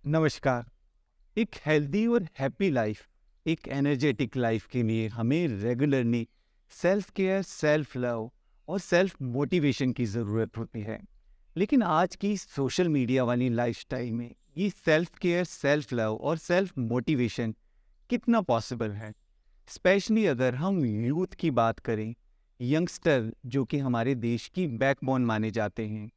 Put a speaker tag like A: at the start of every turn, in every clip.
A: नमस्कार। एक हेल्दी और हैप्पी लाइफ, एक एनर्जेटिक लाइफ के लिए हमें regularly self care, self love और सेल्फ मोटिवेशन की ज़रूरत होती है। लेकिन आज की सोशल मीडिया वाली लाइफस्टाइल में ये सेल्फ केयर, सेल्फ लव और सेल्फ मोटिवेशन कितना पॉसिबल है? स्पेशली अगर हम यूथ की बात करें, यंगस्टर जो कि हमारे देश की बैकबोन माने जाते हैं,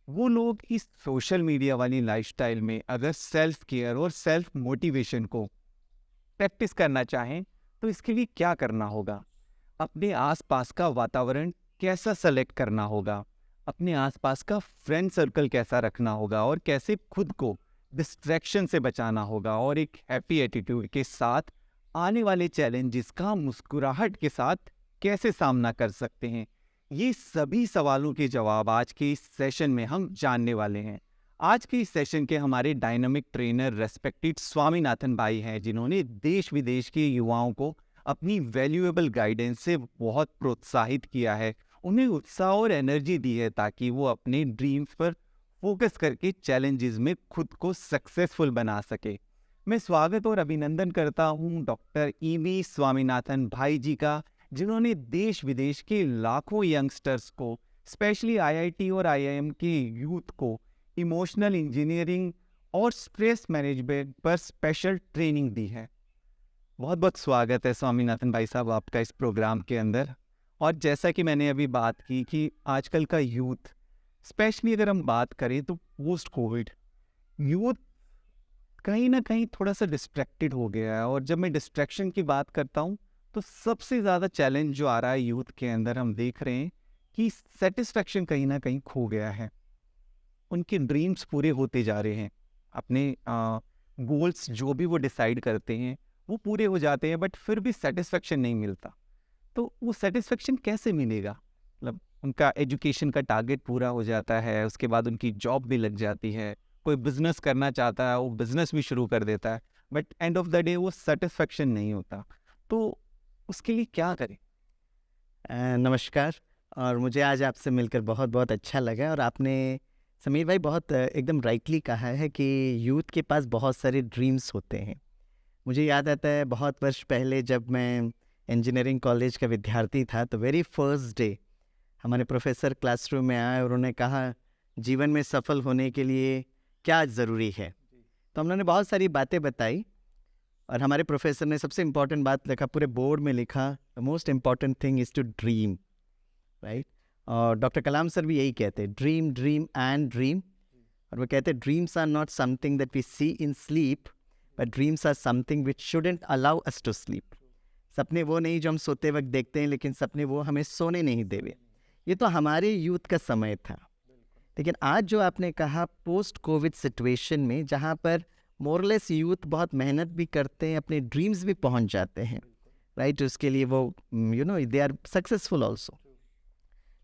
A: वो लोग इस सोशल मीडिया वाली लाइफस्टाइल में अगर सेल्फ केयर और सेल्फ मोटिवेशन को प्रैक्टिस करना चाहें तो इसके लिए क्या करना होगा? अपने आसपास का वातावरण कैसा सेलेक्ट करना होगा? अपने आसपास का फ्रेंड सर्कल कैसा रखना होगा और कैसे खुद को डिस्ट्रैक्शन से बचाना होगा और एक हैप्पी एटीट्यूड के साथ आने वाले चैलेंजेस का मुस्कुराहट के साथ कैसे सामना कर सकते हैं? ये सभी सवालों के जवाब आज के इस सेशन में हम जानने वाले हैं। आज के इस सेशन के हमारे डायनामिक ट्रेनर रेस्पेक्टेड स्वामीनाथन भाई हैं, जिन्होंने देश विदेश के युवाओं को अपनी वैल्यूएबल गाइडेंस से बहुत प्रोत्साहित किया है, उन्हें उत्साह और एनर्जी दी है ताकि वो अपने ड्रीम्स पर फोकस करके चैलेंजेस में खुद को सक्सेसफुल बना सके। मैं स्वागत और अभिनंदन करता हूँ डॉक्टर ईवी स्वामीनाथन भाई जी का, जिन्होंने देश विदेश के लाखों यंगस्टर्स को, स्पेशली आईआईटी और आईआईएम के यूथ को इमोशनल इंजीनियरिंग और स्ट्रेस मैनेजमेंट पर स्पेशल ट्रेनिंग दी है। बहुत बहुत स्वागत है स्वामीनाथन भाई साहब आपका इस प्रोग्राम के अंदर। और जैसा कि मैंने अभी बात की कि आजकल का यूथ, स्पेशली अगर हम बात करें तो पोस्ट कोविड यूथ कहीं ना कहीं थोड़ा सा डिस्ट्रैक्टेड हो गया है। और जब मैं डिस्ट्रैक्शन की बात करता हूँ तो सबसे ज़्यादा चैलेंज जो आ रहा है यूथ के अंदर, हम देख रहे हैं कि सेटिस्फैक्शन कहीं ना कहीं खो गया है। उनके ड्रीम्स पूरे होते जा रहे हैं, अपने गोल्स जो भी वो डिसाइड करते हैं वो पूरे हो जाते हैं, बट फिर भी सेटिस्फैक्शन नहीं मिलता। तो वो सेटिस्फैक्शन कैसे मिलेगा? मतलब उनका एजुकेशन का टारगेट पूरा हो जाता है, उसके बाद उनकी जॉब भी लग जाती है, कोई बिजनेस करना चाहता है वो बिजनेस भी शुरू कर देता है, but end of the day वो सेटिस्फैक्शन नहीं होता। तो उसके लिए क्या करें?
B: नमस्कार। और मुझे आज आपसे मिलकर बहुत बहुत अच्छा लगा। और आपने समीर भाई बहुत एकदम राइटली कहा है कि यूथ के पास बहुत सारे ड्रीम्स होते हैं। मुझे याद आता है बहुत वर्ष पहले जब मैं इंजीनियरिंग कॉलेज का विद्यार्थी था, तो वेरी फर्स्ट डे हमारे प्रोफेसर क्लासरूम में आए और उन्होंने कहा जीवन में सफल होने के लिए क्या ज़रूरी है। तो हम लोगों ने बहुत सारी बातें बताई और हमारे प्रोफेसर ने सबसे इम्पॉर्टेंट बात लिखा, पूरे बोर्ड में लिखा, the most important thing is to dream, right. और डॉक्टर कलाम सर भी यही कहते हैं, ड्रीम ड्रीम एंड ड्रीम। और वो कहते हैं dreams are not something that we see in sleep, but dreams are something which shouldn't allow us to sleep. सपने वो नहीं जो हम सोते वक्त देखते हैं, लेकिन सपने वो हमें सोने नहीं देवे। ये तो हमारे यूथ का समय था। लेकिन आज जो आपने कहा, पोस्ट कोविड सिचुएशन में जहाँ पर मोरलेस यूथ बहुत मेहनत भी करते हैं, अपने ड्रीम्स भी पहुँच जाते हैं, राइट। उसके लिए वो दे आर सक्सेसफुल ऑल्सो,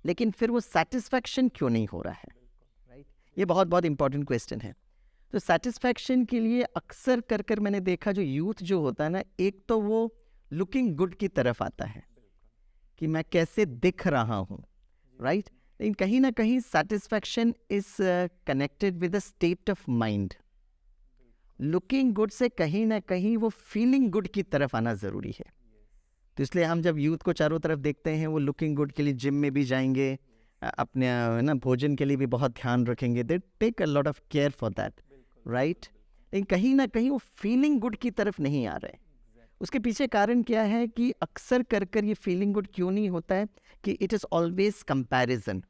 B: लेकिन फिर वो सेटिस्फैक्शन क्यों नहीं हो रहा है, राइट। ये बहुत बहुत इंपॉर्टेंट क्वेश्चन है। तो सेटिस्फैक्शन के लिए अक्सर कर कर मैंने देखा, जो यूथ जो होता है ना, एक तो वो लुकिंग गुड की तरफ आता है कि मैं कैसे दिख रहा हूँ, राइट। लेकिन कहीं ना कहीं satisfaction is connected with the state of mind. Looking good से कहीं ना कहीं वो फीलिंग गुड की तरफ आना ज़रूरी है। तो इसलिए हम जब यूथ को चारों तरफ देखते हैं, वो लुकिंग गुड के लिए जिम में भी जाएंगे, अपने ना भोजन के लिए भी बहुत ध्यान रखेंगे, they take a lot of care for that, right. लेकिन कहीं ना कहीं वो फीलिंग गुड की तरफ नहीं आ रहे। उसके पीछे कारण क्या है कि अक्सर कर कर ये फीलिंग गुड क्यों नहीं होता है कि इट इज़ ऑलवेज कंपैरिजन।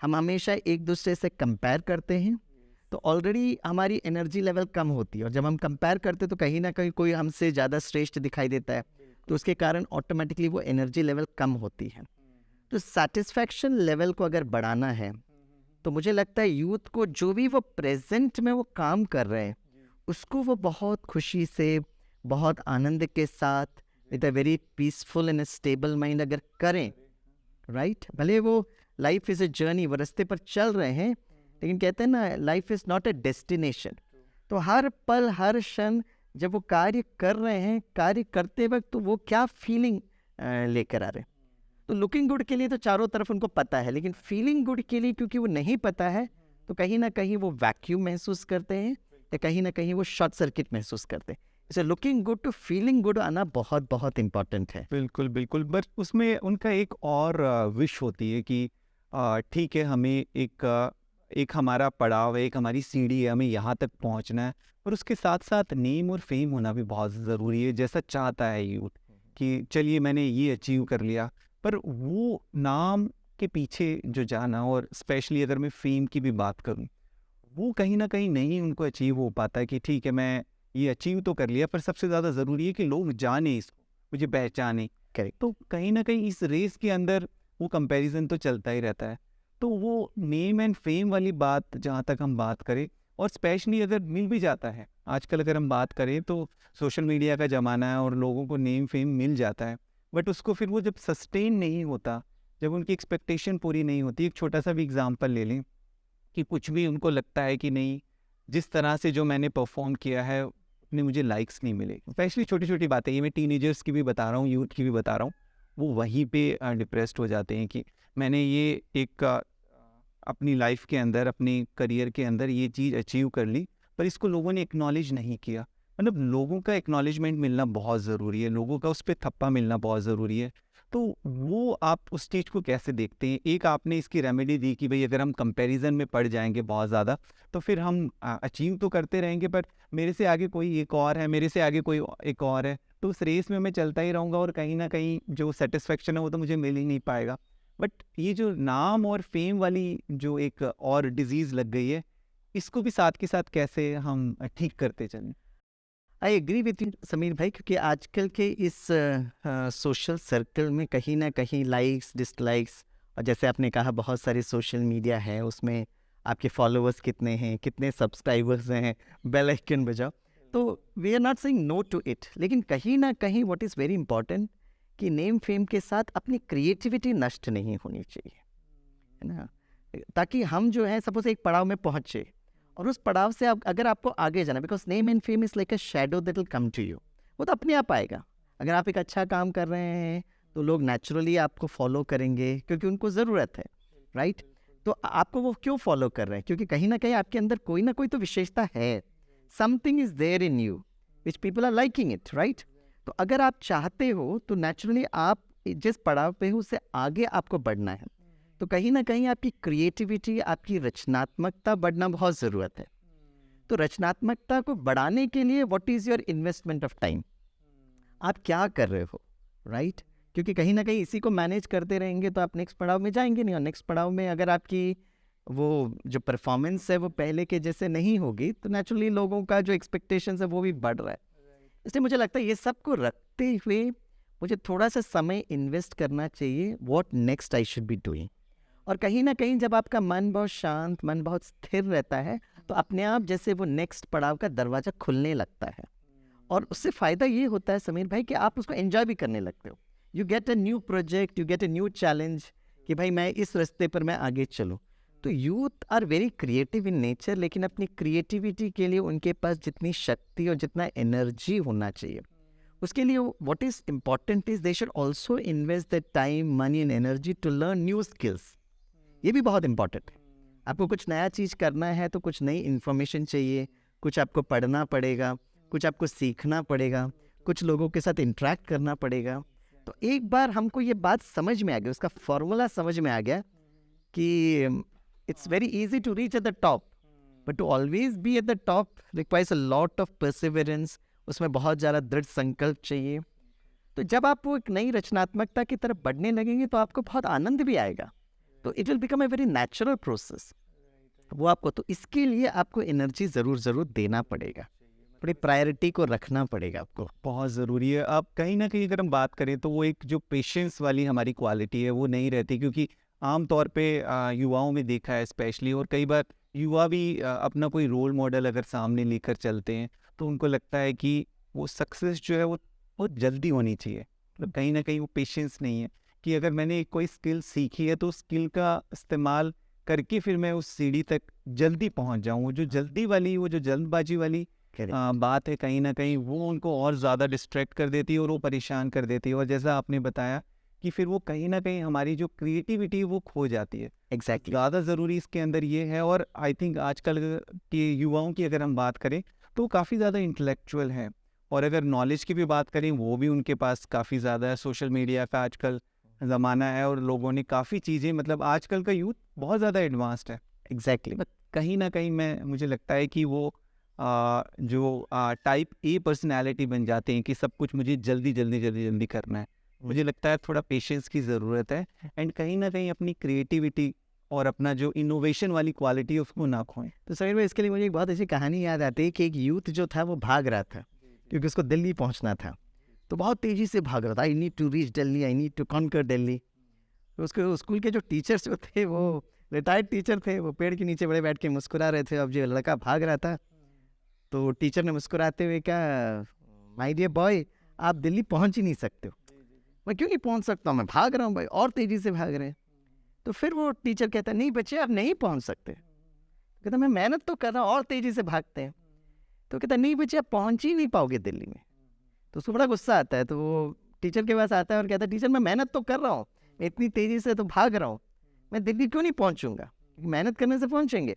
B: हम हमेशा एक दूसरे से कंपेयर करते हैं, तो ऑलरेडी हमारी एनर्जी लेवल कम होती है। और जब हम कंपेयर करते हैं तो कहीं ना कहीं कोई हमसे ज़्यादा श्रेष्ठ दिखाई देता है, तो उसके कारण ऑटोमेटिकली वो एनर्जी लेवल कम होती है। तो सेटिस्फैक्शन लेवल को अगर बढ़ाना है, तो मुझे लगता है यूथ को जो भी वो प्रेजेंट में वो काम कर रहे हैं, उसको वो बहुत खुशी से, बहुत आनंद के साथ, with a very peaceful and stable mind अगर करें, राइट। भले वो लाइफ इज़ अ जर्नी, वो रास्ते पर चल रहे हैं, लेकिन कहते हैं ना, life is not a destination. तो हर पल हर क्षण जब वो कार्य कर रहे हैं, कार्य करते वक्त तो वो क्या फीलिंग लेकर आ रहे हैं। तो लुकिंग गुड के लिए तो चारों तरफ उनको पता है, लेकिन फीलिंग गुड के लिए क्योंकि वो नहीं पता है, तो कहीं ना कहीं वो वैक्यूम महसूस करते हैं, या कहीं ना कहीं वो शॉर्ट सर्किट महसूस करते हैं। इसे looking good to feeling good आना बहुत बहुत इम्पोर्टेंट है।
A: बिल्कुल, बिल्कुल। बट उसमें उनका एक और विश होती है कि ठीक है, हमें एक हमारा पड़ाव है, एक हमारी सीढ़ी है, हमें यहाँ तक पहुँचना है। पर उसके साथ-साथ नेम और फ़ेम होना भी बहुत ज़रूरी है, जैसा चाहता है यूथ कि चलिए मैंने ये अचीव कर लिया। पर वो नाम के पीछे जो जाना, और स्पेशली अगर मैं फ़ेम की भी बात करूँ, वो कहीं न कहीं नहीं उनको अचीव हो पाता है कि ठीक है, मैं ये अचीव तो कर लिया, पर सबसे ज़्यादा ज़रूरी है कि लोग जानें इसको, मुझे पहचानें।
B: करेक्ट।
A: तो कहीं न कहीं इस रेस के अंदर वो कंपैरिज़न तो चलता ही रहता है। तो वो नेम एंड फ़ेम वाली बात जहाँ तक हम बात करें, और स्पेशली अगर मिल भी जाता है, आजकल अगर हम बात करें तो सोशल मीडिया का ज़माना है और लोगों को नेम फ़ेम मिल जाता है। बट उसको फिर वो जब सस्टेन नहीं होता, जब उनकी एक्सपेक्टेशन पूरी नहीं होती, एक छोटा-सा भी एग्ज़ाम्पल ले लें कि कुछ भी उनको लगता है कि नहीं, जिस तरह से जो मैंने परफ़ॉर्म किया है, उतने मुझे लाइक्स नहीं मिले। स्पेशली छोटी-छोटी बातें, ये मैं टीनेजर्स की भी बता रहा हूँ, यूथ की भी बता रहा हूँ। वो वहीं पे डिप्रेस्ड हो जाते हैं कि मैंने ये एक अपनी लाइफ़ के अंदर, अपने करियर के अंदर ये चीज़ अचीव कर ली, पर इसको लोगों ने एक्नॉलेज नहीं किया। मतलब लोगों का एक्नॉलेजमेंट मिलना बहुत ज़रूरी है, लोगों का उस पे थप्पा मिलना बहुत ज़रूरी है। तो वो आप उस चीज़ को कैसे देखते हैं? एक आपने इसकी रेमेडी दी कि भई अगर हम कंपैरिज़न में पड़ जाएँगे बहुत ज़्यादा, तो फिर हम अचीव तो करते रहेंगे, पर मेरे से आगे कोई एक और है, मेरे से आगे कोई एक और है, तो उस रेस में मैं चलता ही रहूँगा और कहीं न कहीं जो सैटिस्फैक्शन है वो तो मुझे मिल ही नहीं पाएगा। बट ये जो नाम और फ़ेम वाली जो एक और डिज़ीज़ लग गई है, इसको भी साथ के साथ कैसे हम ठीक करते चलें?
B: I agree with you Sameer भाई, क्योंकि आजकल के इस सोशल सर्कल में कहीं ना कहीं लाइक्स डिसलाइक्स, और जैसे आपने कहा बहुत सारे सोशल मीडिया है, उसमें आपके फॉलोअर्स कितने हैं, कितने सब्सक्राइबर्स हैं, बेल आइकन बजाओ। तो we are not saying no to it, लेकिन कहीं ना कहीं व्हाट इज़ वेरी इंपॉर्टेंट कि नेम फेम के साथ अपनी क्रिएटिविटी नष्ट नहीं होनी चाहिए, है ना। ताकि हम जो है सपोज एक पड़ाव में पहुँचे, और उस पड़ाव से आप अगर आपको आगे जाना, because name and fame is like a shadow that will come to you, वो तो अपने आप आएगा। अगर आप एक अच्छा काम कर रहे हैं तो लोग नेचुरली आपको फॉलो करेंगे, क्योंकि उनको ज़रूरत है, राइट। तो आपको वो क्यों फॉलो कर रहे हैं? क्योंकि कहीं ना कहीं आपके अंदर कोई ना कोई तो विशेषता है, something is there in you which people are liking it, right. तो अगर आप चाहते हो तो नेचुरली आप जिस पड़ाव पे हो उससे आगे आपको बढ़ना है, तो कहीं ना कहीं आपकी क्रिएटिविटी, आपकी रचनात्मकता बढ़ना बहुत ज़रूरत है। तो रचनात्मकता को बढ़ाने के लिए what is your investment of time, आप क्या कर रहे हो, राइट। क्योंकि कहीं ना कहीं इसी को मैनेज करते रहेंगे तो आप नेक्स्ट पड़ाव में जाएंगे नहीं, और नेक्स्ट पड़ाव में अगर आपकी वो जो परफॉर्मेंस है वो पहले के जैसे नहीं होगी, तो नेचुरली लोगों का जो एक्सपेक्टेशंस है वो भी बढ़ रहा है। इसलिए मुझे लगता है ये सब को रखते हुए मुझे थोड़ा सा समय इन्वेस्ट करना चाहिए, what next I should be doing. और कहीं ना कहीं जब आपका मन बहुत शांत, मन बहुत स्थिर रहता है, तो अपने आप जैसे वो नेक्स्ट पड़ाव का दरवाज़ा खुलने लगता है। और उससे फ़ायदा ये होता है समीर भाई कि आप उसको एंजॉय भी करने लगते हो। You get a new project, you get a new challenge कि भाई मैं इस रास्ते पर मैं आगे चलूँ। तो youth are very creative in nature, लेकिन अपनी क्रिएटिविटी के लिए उनके पास जितनी शक्ति और जितना एनर्जी होना चाहिए, उसके लिए what is important is they should also invest the time, money and energy to learn new skills. ये भी बहुत इंपॉर्टेंट है। आपको कुछ नया चीज़ करना है तो कुछ नई इन्फॉर्मेशन चाहिए, कुछ आपको पढ़ना पड़ेगा, कुछ आपको सीखना पड़ेगा, कुछ लोगों के साथ इंटरेक्ट करना पड़ेगा। तो एक बार हमको ये बात समझ में आ गई, उसका फॉर्मूला समझ में आ गया कि it's very easy to reach at the top, but to always be at the top requires a lot of perseverance. उसमें बहुत ज़्यादा दृढ़ संकल्प चाहिए। तो जब आप वो एक नई रचनात्मकता की तरफ बढ़ने लगेंगे तो आपको बहुत आनंद भी आएगा। तो it will become a very natural process वो आपको। तो इसके लिए आपको एनर्जी ज़रूर देना पड़ेगा, अपनी प्रायोरिटी को रखना पड़ेगा आपको।
A: बहुत ज़रूरी है। अब कहीं न कहीं अगर हम बात करें तो वो एक जो पेशेंस वाली हमारी क्वालिटी है वो नहीं रहती, क्योंकि आम तौर पे युवाओं में देखा है स्पेशली, और कई बार युवा भी अपना कोई रोल मॉडल अगर सामने लेकर चलते हैं तो उनको लगता है कि वो सक्सेस जो है वो बहुत जल्दी होनी चाहिए। मतलब कहीं न कहीं वो पेशेंस नहीं है कि अगर मैंने कोई स्किल सीखी है तो उस स्किल का इस्तेमाल करके फिर मैं उस सीढ़ी तक जल्दी पहुँच जाऊँ। वो जो जल्दी वाली, वो जो जल्दबाजी वाली बात है, कहीं न कहीं वो उनको और ज़्यादा डिस्ट्रैक्ट कर देती है और वो परेशान कर देती है। और जैसा आपने बताया कि फिर वो कहीं ना कहीं हमारी जो क्रिएटिविटी वो खो जाती है।
B: एग्जैक्टली।
A: ज़्यादा ज़रूरी इसके अंदर ये है, और आई थिंक आजकल के युवाओं की अगर हम बात करें तो काफ़ी ज़्यादा इंटेलेक्चुअल हैं, और अगर नॉलेज की भी बात करें वो भी उनके पास काफ़ी ज़्यादा है। सोशल मीडिया का आजकल ज़माना है और लोगों ने काफ़ी चीज़ें, मतलब आजकल का यूथ बहुत ज़्यादा एडवांस्ड है।
B: एग्जैक्टली।
A: बट कहीं ना कहीं मुझे लगता है कि वो जो टाइप ए पर्सनैलिटी बन जाते हैं कि सब कुछ मुझे जल्दी जल्दी जल्दी जल्दी करना है। मुझे लगता है थोड़ा पेशेंस की ज़रूरत है, एंड कहीं ना कहीं अपनी क्रिएटिविटी और अपना जो इनोवेशन वाली क्वालिटी है उसको ना खोएं।
B: तो समीर भाई, इसके लिए मुझे एक बहुत अच्छी कहानी याद आती है कि एक यूथ जो था वो भाग रहा था क्योंकि उसको दिल्ली पहुंचना था। तो बहुत तेजी से भाग रहा था, I need to reach Delhi, I need to conquer Delhi. तो उसके स्कूल के जो टीचर्स जो थे वो रिटायर्ड टीचर थे, वो पेड़ के नीचे बड़े बैठ के मुस्कुरा रहे थे। अब जो लड़का भाग रहा था तो टीचर ने मुस्कुराते हुए कहा, माय डियर बॉय, आप दिल्ली पहुंच ही नहीं सकते हो। मैं क्यों नहीं पहुंच सकता हूँ, मैं भाग रहा हूँ भाई, और तेजी से भाग रहे हैं। तो फिर वो टीचर कहता है, नहीं बच्चे आप नहीं पहुंच सकते। कहता मैं मेहनत तो कर रहा हूँ और तेजी से भागते हैं। तो कहता नहीं बच्चे आप पहुंच ही नहीं पाओगे दिल्ली में। तो उसको बड़ा गुस्सा आता है, तो वो टीचर के पास आता है और कहता है, टीचर मैं मेहनत तो कर रहा हूँ, मैं इतनी तेजी से तो भाग रहा हूँ, मैं दिल्ली क्यों नहीं पहुंचूंगा, मेहनत करने से पहुंचेंगे।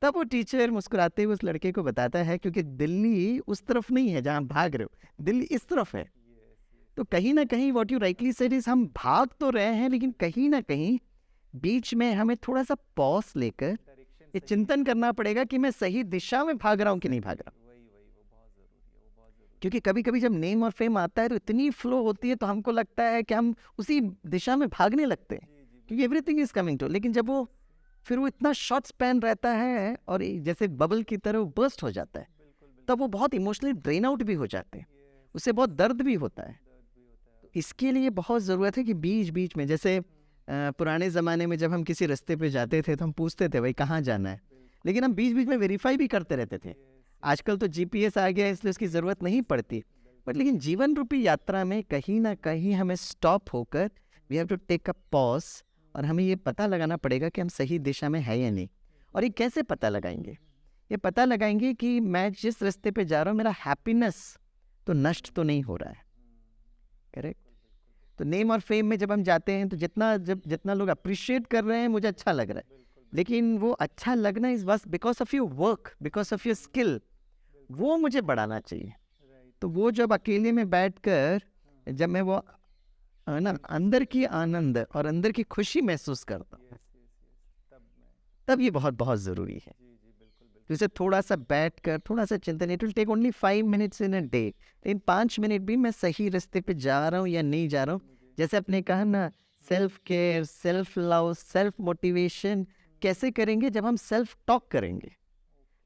B: तब वो टीचर मुस्कुराते हुए उस लड़के को बताता है, क्योंकि दिल्ली उस तरफ नहीं है जहाँ भाग रहे हो, दिल्ली इस तरफ है। तो कहीं ना कहीं what you rightly said is, हम भाग तो रहे हैं लेकिन कहीं ना कहीं बीच में हमें थोड़ा सा पॉज लेकर ये चिंतन करना पड़ेगा कि मैं सही दिशा में भाग रहा हूँ कि नहीं भाग रहा हूँ। क्योंकि कभी कभी जब नेम और फेम आता है तो इतनी फ्लो होती है तो हमको लगता है कि हम उसी दिशा में भागने लगते हैं क्योंकि एवरीथिंग इज कमिंग टू। लेकिन जब वो फिर वो इतना शॉर्ट स्पैन रहता है और जैसे बबल की तरह वो बर्स्ट हो जाता है, तब वो बहुत इमोशनली ड्रेन आउट भी हो जाते हैं, उससे बहुत दर्द भी होता है। तो इसके लिए बहुत ज़रूरत है कि बीच बीच में, जैसे पुराने ज़माने में जब हम किसी रास्ते पे जाते थे तो हम पूछते थे भाई कहाँ जाना है, लेकिन हम बीच बीच में वेरीफाई भी करते रहते थे। आजकल तो जीपीएस आ गया है इसलिए उसकी ज़रूरत नहीं पड़ती, बट लेकिन जीवन रूपी यात्रा में कहीं ना कहीं हमें स्टॉप होकर we have to take a pause, और हमें ये पता लगाना पड़ेगा कि हम सही दिशा में है या नहीं। और ये कैसे पता लगाएंगे? ये पता लगाएंगे कि मैं जिस रास्ते पे जा रहा हूँ मेरा हैप्पीनेस तो नष्ट तो नहीं हो रहा है। करेक्ट। तो नेम और फेम में जब हम जाते हैं तो जितना लोग अप्रिशिएट कर रहे हैं मुझे अच्छा लग रहा है, लेकिन वो अच्छा लगना इज बस because of your work, because of your skill, वो मुझे बढ़ाना चाहिए। तो वो जब अकेले में बैठकर जब मैं वो ना अंदर की आनंद और अंदर की खुशी महसूस करता हूँ, तब ये बहुत बहुत ज़रूरी है। तो इसे थोड़ा सा बैठ कर थोड़ा सा चिंतन, it will take only 5 minutes in a day, लेकिन 5 मिनट भी मैं सही रास्ते पे जा रहा हूँ या नहीं जा रहा हूँ। जैसे आपने कहा ना, self care, self love, self motivation कैसे करेंगे? जब हम सेल्फ टॉक करेंगे,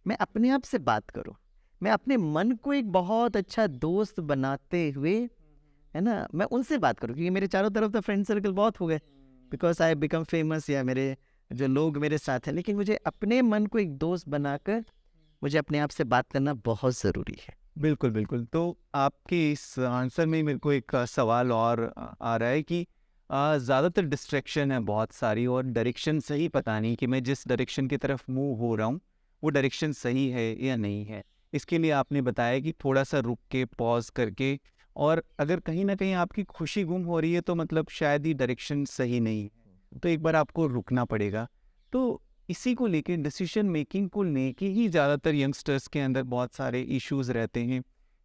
B: मैं अपने आप से बात करूँ, मैं अपने मन को एक बहुत अच्छा दोस्त बनाते हुए, है ना, मैं उनसे बात करूँ। क्योंकि मेरे चारों तरफ तो फ्रेंड सर्कल बहुत हो गए बिकॉज आई बिकम फेमस, या मेरे जो लोग मेरे साथ हैं, लेकिन मुझे अपने मन को एक दोस्त बनाकर मुझे अपने आप से बात करना बहुत ज़रूरी है।
A: बिल्कुल बिल्कुल। तो आपके इस आंसर में मेरे को एक सवाल और आ रहा है कि ज़्यादातर डिस्ट्रैक्शन है बहुत सारी, और डायरेक्शन सही पता नहीं कि मैं जिस डायरेक्शन की तरफ मूव हो रहा हूँ वो डायरेक्शन सही है या नहीं है। इसके लिए आपने बताया कि थोड़ा सा रुक के पॉज करके, और अगर कहीं ना कहीं आपकी खुशी गुम हो रही है तो मतलब शायद ही डायरेक्शन सही नहीं है, तो एक बार आपको रुकना पड़ेगा। तो इसी को लेके डिसीजन मेकिंग को लेके ही ज़्यादातर यंगस्टर्स के अंदर बहुत सारे इश्यूज रहते हैं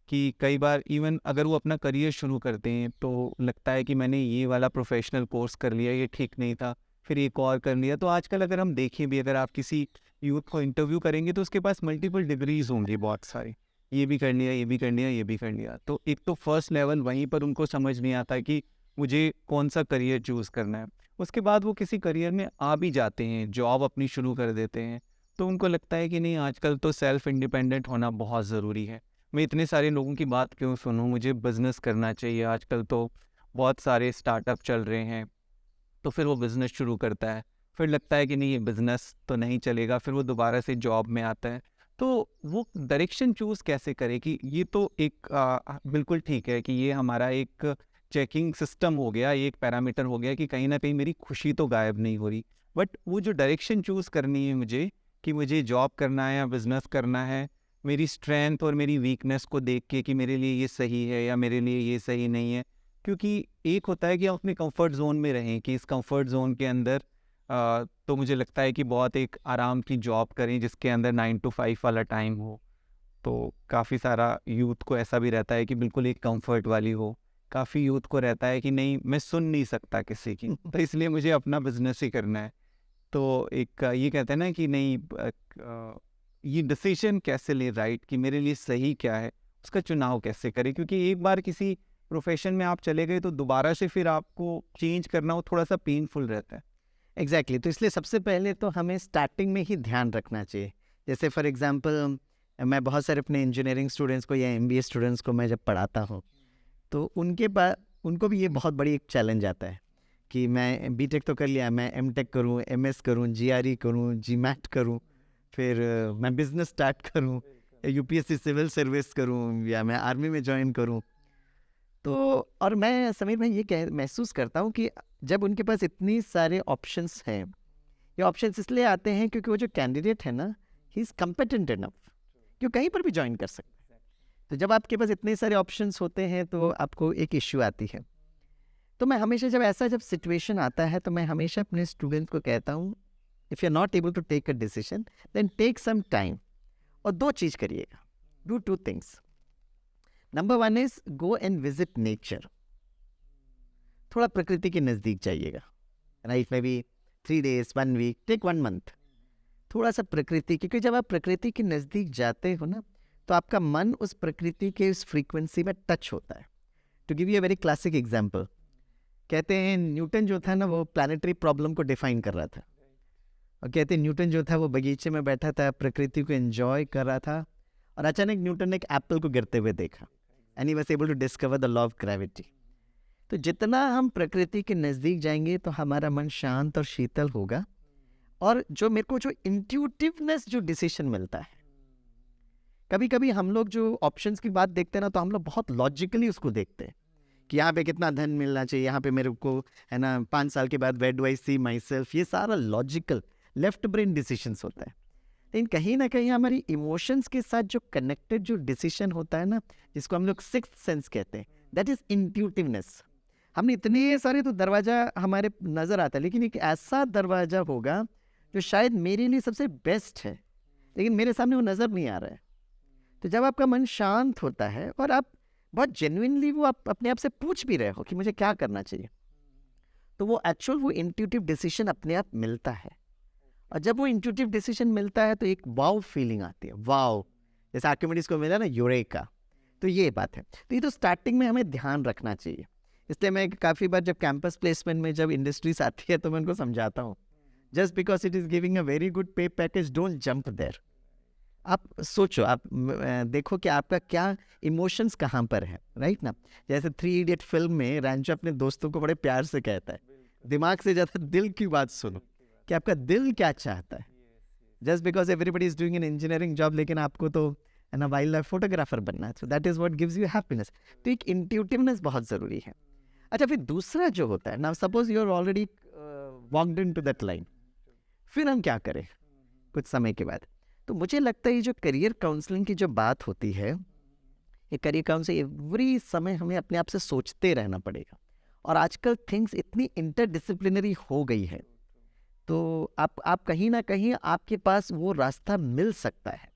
A: कि कई बार इवन अगर वो अपना करियर शुरू करते हैं तो लगता है कि मैंने ये वाला प्रोफेशनल कोर्स कर लिया, ये ठीक नहीं था, फिर एक और कर लिया। तो आजकल अगर हम देखें भी, अगर आप किसी यूथ को इंटरव्यू करेंगे तो उसके पास मल्टीपल डिग्रीज होंगी बहुत सारी, ये भी कर लिया, ये भी कर लिया, ये भी कर लिया। तो एक तो फर्स्ट लेवल वहीं पर उनको समझ नहीं आता कि मुझे कौन सा करियर चूज़ करना है। उसके बाद वो किसी करियर में आ भी जाते हैं, जॉब अपनी शुरू कर देते हैं, तो उनको लगता है कि नहीं आजकल तो सेल्फ इंडिपेंडेंट होना बहुत ज़रूरी है, मैं इतने सारे लोगों की बात क्यों सुनूं, मुझे बिज़नेस करना चाहिए, आजकल तो बहुत सारे स्टार्टअप चल रहे हैं। तो फिर वो बिज़नेस शुरू करता है, फिर लगता है कि नहीं ये बिज़नेस तो नहीं चलेगा, फिर वो दोबारा से जॉब में आता है। तो वो डायरेक्शन चूज़ कैसे करे कि ये तो एक बिल्कुल ठीक है कि ये हमारा एक चेकिंग सिस्टम हो गया, ये एक पैरामीटर हो गया कि कहीं ना कहीं मेरी खुशी तो गायब नहीं हो रही, बट वो जो डायरेक्शन चूज़ करनी है मुझे कि मुझे जॉब करना है या बिज़नेस करना है, मेरी स्ट्रेंथ और मेरी वीकनेस को देख के कि मेरे लिए ये सही है या मेरे लिए ये सही नहीं है, क्योंकि एक होता है कि हम अपने कंफर्ट जोन में रहें, कि इस कंफर्ट जोन के अंदर तो मुझे लगता है कि बहुत एक आराम की जॉब करें जिसके अंदर 9 to 5 वाला टाइम हो। तो काफ़ी सारा यूथ को ऐसा भी रहता है कि बिल्कुल एक कंफर्ट वाली हो। काफ़ी यूथ को रहता है कि नहीं, मैं सुन नहीं सकता किसी की, तो इसलिए मुझे अपना बिजनेस ही करना है। तो एक ये कहते हैं ना कि नहीं, ये डिसीजन कैसे ले राइट, कि मेरे लिए सही क्या है, उसका चुनाव कैसे करें, क्योंकि एक बार किसी प्रोफेशन में आप चले गए तो दोबारा से फिर आपको चेंज करना वो थोड़ा सा पेनफुल रहता है।
B: एग्जैक्टली तो इसलिए सबसे पहले तो हमें स्टार्टिंग में ही ध्यान रखना चाहिए। जैसे फॉर एग्जांपल मैं बहुत सारे अपने इंजीनियरिंग स्टूडेंट्स को या एमबीए स्टूडेंट्स को मैं जब पढ़ाता हूँ तो उनके पास उनको भी ये बहुत बड़ी एक चैलेंज आता है कि मैं बीटेक तो कर लिया, मैं एमटेक करूँ, एमएस करूँ, जीआरई करूँ, जीमैट करूँ, फिर मैं बिजनेस स्टार्ट करूँ, यूपीएससी सिविल सर्विस करूँ या मैं आर्मी में ज्वाइन करूँ। तो और मैं समीर भाई ये कह महसूस करता हूँ कि जब उनके पास इतनी सारे ऑप्शंस हैं, ये ऑप्शंस इसलिए आते हैं क्योंकि वो जो कैंडिडेट है ना, ही इज़ कम्पिटेंट इनफ कि वो कहीं पर भी ज्वाइन कर सकता है। तो जब आपके पास इतने सारे ऑप्शंस होते हैं तो आपको एक इश्यू आती है। तो मैं हमेशा जब सिचुएशन आता है तो मैं हमेशा अपने स्टूडेंट को कहता हूँ, if you are not able to take a decision then take some time, और दो चीज़ करिएगा, do two things. Number one is go and visit nature, थोड़ा प्रकृति के नज़दीक जाइएगा, right, maybe 3 days, 1 week, take 1 month, थोड़ा सा प्रकृति, क्योंकि जब आप प्रकृति के नज़दीक जाते हो ना तो आपका मन उस प्रकृति के उस फ्रीक्वेंसी में टच होता है। To give you a very classic example, कहते हैं न्यूटन जो था ना वो प्लानिटरी प्रॉब्लम को डिफाइन कर रहा था, और कहते हैं न्यूटन जो था वो बगीचे में बैठा था, प्रकृति को एंजॉय कर रहा था, और अचानक न्यूटन ने एक एप्पल को गिरते हुए देखा and he was able to discover the law of gravity. तो जितना हम प्रकृति के नज़दीक जाएंगे तो हमारा मन शांत और शीतल होगा, और जो मेरे को जो इंट्यूटिवनेस जो डिसीजन मिलता है, कभी कभी हम लोग जो ऑप्शंस की बात देखते हैं ना तो हम लोग बहुत लॉजिकली उसको देखते हैं कि यहाँ पे कितना धन मिलना चाहिए, यहाँ पे मेरे को है ना 5 साल के बाद where do I see myself, ये सारा लॉजिकल लेफ्ट ब्रेन डिसीजंस होता है। लेकिन कहीं ना कहीं हमारी इमोशंस के साथ जो कनेक्टेड जो डिसीजन होता है ना, जिसको हम लोग सिक्स्थ सेंस कहते हैं, दैट इज इंट्यूटिवनेस। हमने इतने सारे तो दरवाज़ा हमारे नज़र आता है, लेकिन एक ऐसा दरवाज़ा होगा जो शायद मेरे लिए सबसे बेस्ट है, लेकिन मेरे सामने वो नज़र नहीं आ रहा है। तो जब आपका मन शांत होता है और आप बहुत जेन्युइनली वो आप अपने आप से पूछ भी रहे हो कि मुझे क्या करना चाहिए, तो वो एक्चुअल वो इंट्यूटिव डिसीजन अपने आप मिलता है। और जब वो इंट्यूटिव डिसीजन मिलता है तो एक वाव फीलिंग आती है, वाव, जैसे आर्किमिडीज को मिला ना यूरेका। तो ये बात है, तो ये तो स्टार्टिंग में हमें ध्यान रखना चाहिए। इसलिए मैं काफ़ी बार जब कैंपस प्लेसमेंट में जब इंडस्ट्रीज आती है तो मैं उनको समझाता हूँ, just because it is giving a very good पे पैकेज डोंट जंप देयर। आप सोचो, आप देखो कि आपका क्या इमोशंस कहाँ पर है, राइट ना। जैसे 3 Idiot फिल्म में रैंचो अपने दोस्तों को बड़े प्यार से कहता है, दिमाग से ज़्यादा दिल की बात सुनो कि आपका दिल क्या चाहता है। Just because everybody is doing an engineering job, लेकिन आपको तो है ना वाइल्ड लाइफ फोटोग्राफर बनना है, so that is what gives you happiness. तो एक इंट्यूटिवनेस बहुत ज़रूरी है। अच्छा, फिर दूसरा जो होता है ना, suppose you are already walked in to that line, फिर हम क्या करें कुछ समय के बाद। तो मुझे लगता है ये जो करियर काउंसलिंग की जो बात होती है, ये करियर काउंसलिंग एवरी समय हमें अपने आप से सोचते रहना पड़ेगा। और आजकल थिंग्स इतनी इंटरडिसिप्लिनरी हो गई है, तो आप कहीं ना कहीं आपके पास वो रास्ता मिल सकता है,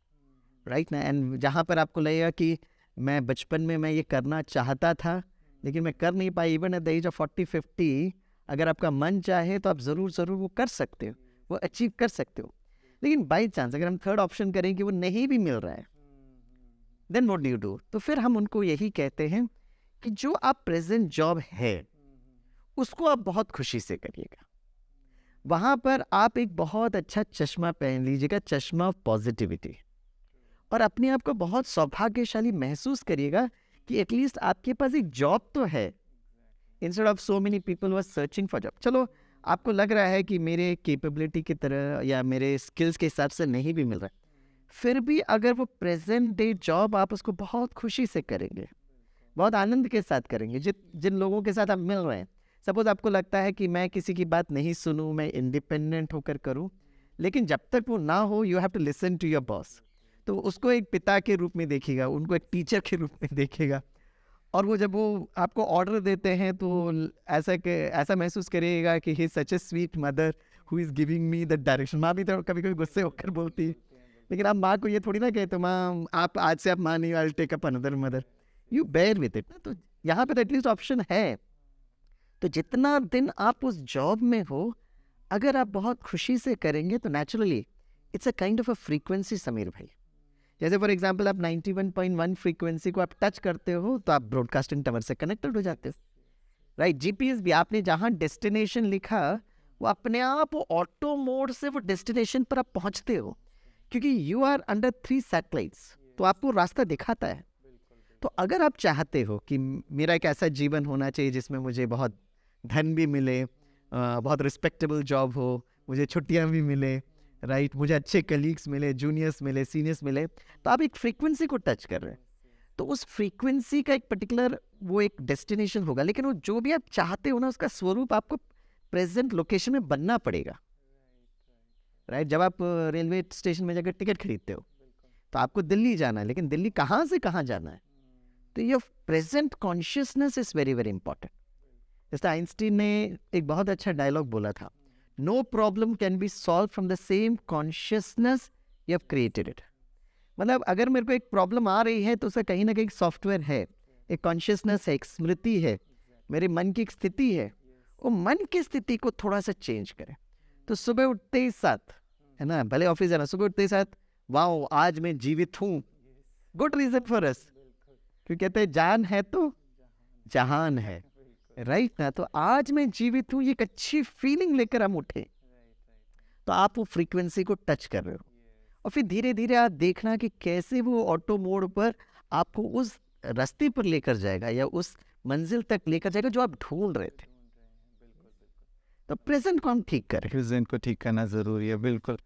B: राइट ना। एंड जहाँ पर आपको लगेगा कि मैं बचपन में मैं ये करना चाहता था लेकिन मैं कर नहीं पाई, even at the age of 40-50, अगर आपका मन चाहे तो आप ज़रूर वो कर सकते हो, वो अचीव कर सकते हो। लेकिन बाई चांस अगर हम थर्ड ऑप्शन करें कि वो नहीं भी मिल रहा है, then what do you do. तो फिर हम उनको यही कहते हैं कि जो आप प्रेजेंट जॉब है उसको आप बहुत खुशी से करिएगा। वहाँ पर आप एक बहुत अच्छा चश्मा पहन लीजिएगा, चश्मा ऑफ पॉजिटिविटी, और अपने आप को बहुत सौभाग्यशाली महसूस करिएगा कि एटलीस्ट आपके पास एक जॉब तो है, instead of so many people were searching for job. चलो आपको लग रहा है कि मेरे कैपेबिलिटी की तरह या मेरे स्किल्स के हिसाब से नहीं भी मिल रहा है, फिर भी अगर वो प्रेजेंट डे जॉब आप उसको बहुत खुशी से करेंगे, बहुत आनंद के साथ करेंगे, जिन लोगों के साथ आप मिल रहे हैं। सपोज आपको लगता है कि मैं किसी की बात नहीं सुनूं, मैं इंडिपेंडेंट होकर करूं, लेकिन जब तक वो ना हो you have to listen to your boss. तो उसको एक पिता के रूप में देखिएगा, उनको एक टीचर के रूप में देखिएगा, और वो जब वो आपको ऑर्डर देते हैं तो ऐसा महसूस करिएगा कि he such a sweet mother who is giving me the direction. माँ भी तो कभी कभी गुस्से होकर बोलती है, लेकिन आप माँ को ये थोड़ी ना कहते माँ आप आज से आप माँ नहीं, I take up another mother, you bear with it. तो यहाँ पे तो एटलीस्ट ऑप्शन है। तो जितना दिन आप उस जॉब में हो, अगर आप बहुत खुशी से करेंगे तो naturally it's a kind of a frequency Sameer भाई। जैसे फॉर एग्जांपल आप 91.1 फ्रीक्वेंसी को आप टच करते हो तो आप ब्रॉडकास्टिंग टावर से कनेक्टेड हो जाते हो, राइट। जीपीएस भी आपने जहाँ डेस्टिनेशन लिखा वो अपने आप वो ऑटो मोड से वो डेस्टिनेशन पर आप पहुँचते हो, क्योंकि यू आर अंडर 3 सैटेलाइट्स, तो आपको रास्ता दिखाता है। तो अगर आप चाहते हो कि मेरा एक ऐसा जीवन होना चाहिए जिसमें मुझे बहुत धन भी मिले, बहुत रिस्पेक्टेबल जॉब हो, मुझे छुट्टियां भी मिले, राइट, मुझे अच्छे कलीग्स मिले, जूनियर्स मिले, सीनियर्स मिले, तो आप एक फ्रीक्वेंसी को टच कर रहे हैं। तो उस फ्रीक्वेंसी का एक पर्टिकुलर वो एक डेस्टिनेशन होगा, लेकिन वो जो भी आप चाहते हो ना उसका स्वरूप आपको प्रेजेंट लोकेशन में बनना पड़ेगा, राइट। जब आप रेलवे स्टेशन में जाकर टिकट खरीदते हो तो आपको दिल्ली जाना है, लेकिन दिल्ली कहाँ से कहाँ जाना है, तो ये present consciousness is very very important. जैसे आइंस्टीन ने एक बहुत अच्छा डायलॉग बोला था, no problem can be solve from the same consciousness you have created it. मतलब अगर मेरे को एक प्रॉब्लम आ रही है तो उसका कहीं ना कहीं सॉफ्टवेयर है, एक कॉन्शियसनेस है, एक स्मृति है, मेरे मन की एक स्थिति है। वो मन की स्थिति को थोड़ा सा चेंज करें। तो सुबह उठते ही साथ, है ना, भले ऑफिस जाना, सुबह उठते ही साथ वाओ आज मैं जीवित हूँ, गुड रीजन फॉर अस, क्योंकि कहते हैं जान है तो जहान है, राइट ना। तो आज मैं जीवित हूँ, ये एक अच्छी फीलिंग लेकर हम उठे तो आप वो फ्रीक्वेंसी को टच कर रहे हो, और फिर धीरे धीरे आप देखना कि कैसे वो ऑटो मोड पर आपको उस रास्ते पर लेकर जाएगा या उस मंजिल तक लेकर जाएगा जो आप ढूंढ रहे थे। तो प्रेजेंट को हम ठीक करें,
A: प्रेजेंट को ठीक करना ज़रूरी है, बिल्कुल।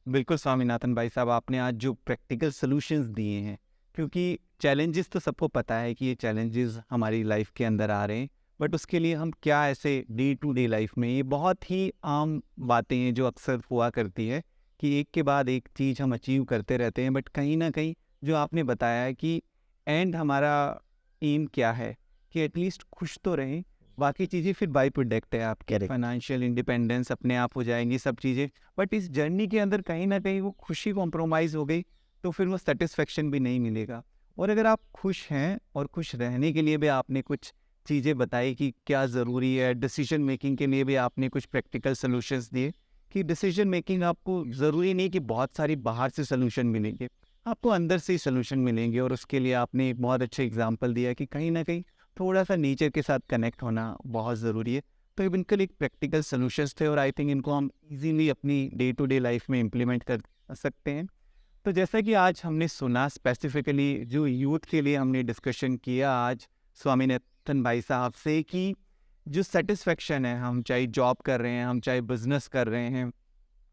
A: बिल्कुल स्वामीनाथन भाई साहब, आपने आज जो प्रैक्टिकल सॉल्यूशंस दिए हैं, क्योंकि चैलेंजेस तो सबको पता है कि ये चैलेंजेस हमारी लाइफ के अंदर आ रहे हैं, बट उसके लिए हम क्या ऐसे डे टू डे लाइफ में, ये बहुत ही आम बातें हैं जो अक्सर हुआ करती है कि एक के बाद एक चीज़ हम अचीव करते रहते हैं, बट कहीं ना कहीं जो आपने बताया है कि एंड हमारा एम क्या है कि एटलीस्ट खुश तो रहें, बाकी चीज़ें फिर बाई प्रोडक्ट है आपके,
B: Correct.
A: फाइनेंशियल इंडिपेंडेंस अपने आप हो जाएंगी सब चीज़ें, बट इस जर्नी के अंदर कहीं ना कहीं वो खुशी कॉम्प्रोमाइज़ हो गई तो फिर वो सेटिस्फेक्शन भी नहीं मिलेगा। और अगर आप खुश हैं और खुश रहने के लिए भी आपने कुछ चीज़ें बताई कि क्या ज़रूरी है, डिसीजन मेकिंग के लिए भी आपने कुछ प्रैक्टिकल सॉल्यूशंस दिए कि डिसीजन मेकिंग आपको ज़रूरी नहीं कि बहुत सारी बाहर से सॉल्यूशन मिलेंगे, आपको अंदर से ही सॉल्यूशन मिलेंगे। और उसके लिए आपने एक बहुत अच्छा एग्जांपल दिया कि कहीं ना कहीं थोड़ा सा नेचर के साथ कनेक्ट होना बहुत ज़रूरी है। तो ये बिल्कुल एक प्रैक्टिकल सॉल्यूशंस थे और आई थिंक इनको हम इजीली अपनी डे टू डे लाइफ में इम्प्लीमेंट कर सकते हैं। तो जैसा कि आज हमने सुना, स्पेसिफिकली जो यूथ के लिए हमने डिस्कशन किया आज स्वामीनाथन भाई साहब से, कि जो सेटिस्फेक्शन है, हम चाहे जॉब कर रहे हैं, हम चाहे बिजनेस कर रहे हैं,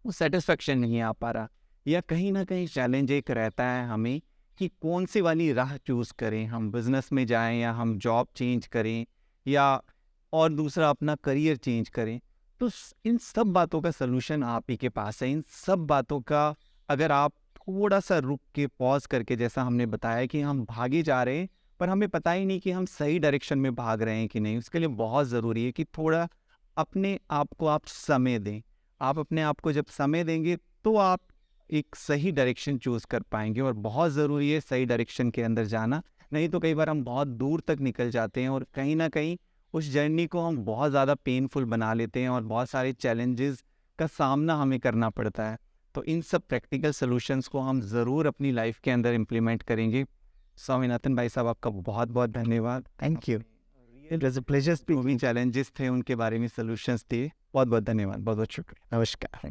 A: वो सेटिस्फेक्शन नहीं आ पा रहा, या कहीं ना कहीं चैलेंज एक रहता है हमें कि कौन सी वाली राह चूज़ करें, हम बिज़नेस में जाएं या हम जॉब चेंज करें या और दूसरा अपना करियर चेंज करें। तो इन सब बातों का सलूशन आप ही के पास है। इन सब बातों का अगर आप थोड़ा सा रुक के पॉज करके, जैसा हमने बताया कि हम भागे जा रहे हैं पर हमें पता ही नहीं कि हम सही डायरेक्शन में भाग रहे हैं कि नहीं, उसके लिए बहुत ज़रूरी है कि थोड़ा अपने आप को आप समय दें। आप अपने आप को जब समय देंगे तो आप एक सही डायरेक्शन चूज़ कर पाएंगे, और बहुत ज़रूरी है सही डायरेक्शन के अंदर जाना, नहीं तो कई बार हम बहुत दूर तक निकल जाते हैं और कहीं ना कहीं उस जर्नी को हम बहुत ज़्यादा पेनफुल बना लेते हैं और बहुत सारे चैलेंजेस का सामना हमें करना पड़ता है। तो इन सब प्रैक्टिकल सॉल्यूशंस को हम ज़रूर अपनी लाइफ के अंदर इम्प्लीमेंट करेंगे। स्वामीनाथन भाई साहब, आपका बहुत बहुत धन्यवाद।
B: Thank you, it was a pleasure
A: जो भी चैलेंजेस थे उनके बारे में सॉल्यूशंस दिए, बहुत बहुत धन्यवाद, बहुत बहुत शुक्रिया।
B: नमस्कार।